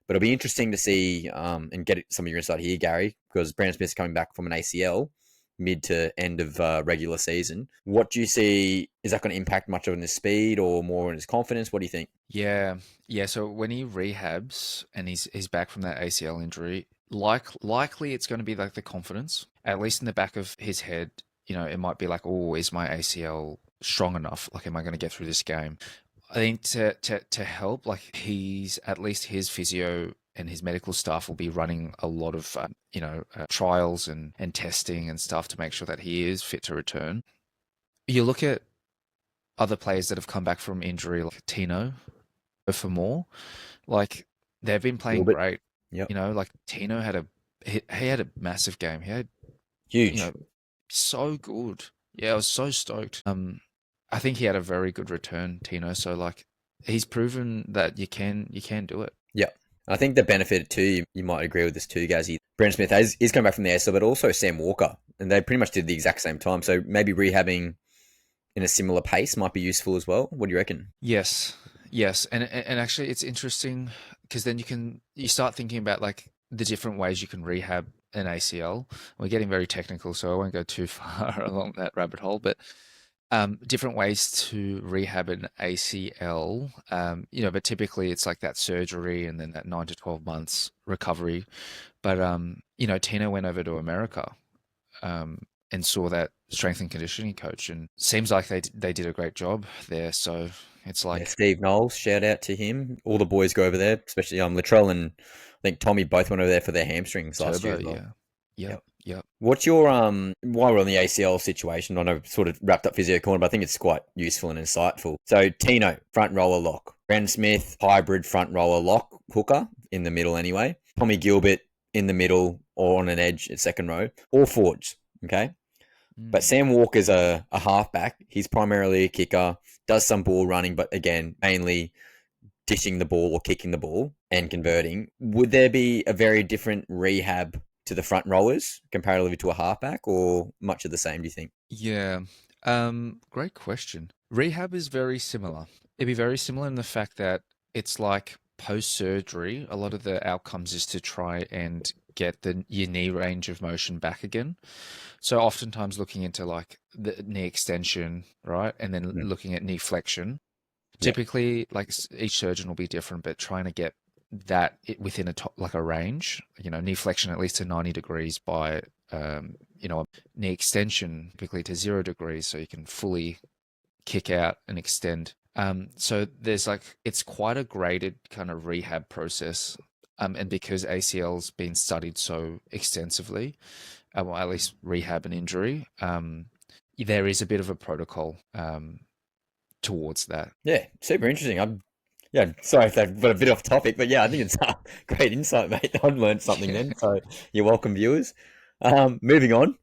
But it'll be interesting to see and get some of your insight here, Gary, because Brandon Smith's coming back from an ACL mid to end of regular season. What do you see? Is that going to impact much on his speed or more on his confidence? What do you think? Yeah, yeah. So when he rehabs and he's back from that ACL injury, likely it's going to be like the confidence, at least in the back of his head. It might be like, oh, is my ACL strong enough? Like, am I going to get through this game? I think to help, like he's at least his physio and his medical staff will be running a lot of trials and testing and stuff to make sure that he is fit to return. You look at other players that have come back from injury, like Tino, for more. Like they've been A little playing bit. great. Yep. Like Tino he had a massive game. He had, you Huge. know, so good. Yeah, I was so stoked. I think he had a very good return, Tino. So like he's proven that you can do it. Yep. I think the benefit too, you might agree with this too, Gazzy. Brandon Smith is coming back from the ACL, but also Sam Walker. And they pretty much did the exact same time. So maybe rehabbing in a similar pace might be useful as well. What do you reckon? Yes. Yes. And actually it's interesting because then you start thinking about like the different ways you can rehab an ACL. We're getting very technical, so I won't go too far along that rabbit hole, but different ways to rehab an ACL. But typically it's like that surgery and then that 9 to 12 months recovery. But Tina went over to America and saw that strength and conditioning coach, and seems like they did a great job there. So it's Yeah, like Steve Knowles, shout out to him. All the boys go over there, especially Latrell and I think Tommy both went over there for their hamstrings last year turbo, as well. yeah, yep, Yep. yep. What's your while we're on the ACL situation, I know I've sort of wrapped up physio corner, but I think it's quite useful and insightful. So Tino, front roller lock. Brandon Smith, hybrid front roller lock hooker in the middle anyway. Tommy Gilbert in the middle or on an edge at second row. All forwards. Okay. But Mm. Sam Walker's a halfback. He's primarily a kicker, does some ball running, but again, mainly dishing the ball or kicking the ball and converting. Would there be a very different rehab to the front rollers comparatively to a halfback, or much of the same, do you think? Yeah. Great question. Rehab is very similar. It'd be very similar in the fact that it's like post-surgery, a lot of the outcomes is to try and get your knee range of motion back again. So oftentimes looking into like the knee extension, right? And then Mm. looking at knee flexion. Yeah. Typically, like each surgeon will be different, but trying to get within like a range, knee flexion at least to 90 degrees by, knee extension typically to 0 degrees, so you can fully kick out and extend. So there's like, it's quite a graded kind of rehab process. And because ACL's been studied so extensively, well, at least rehab and injury, there is a bit of a protocol towards that. Yeah, super interesting. Yeah, sorry if that got a bit off topic, but yeah, I think it's great insight, mate. I've learned something then, so you're welcome, viewers. Moving on.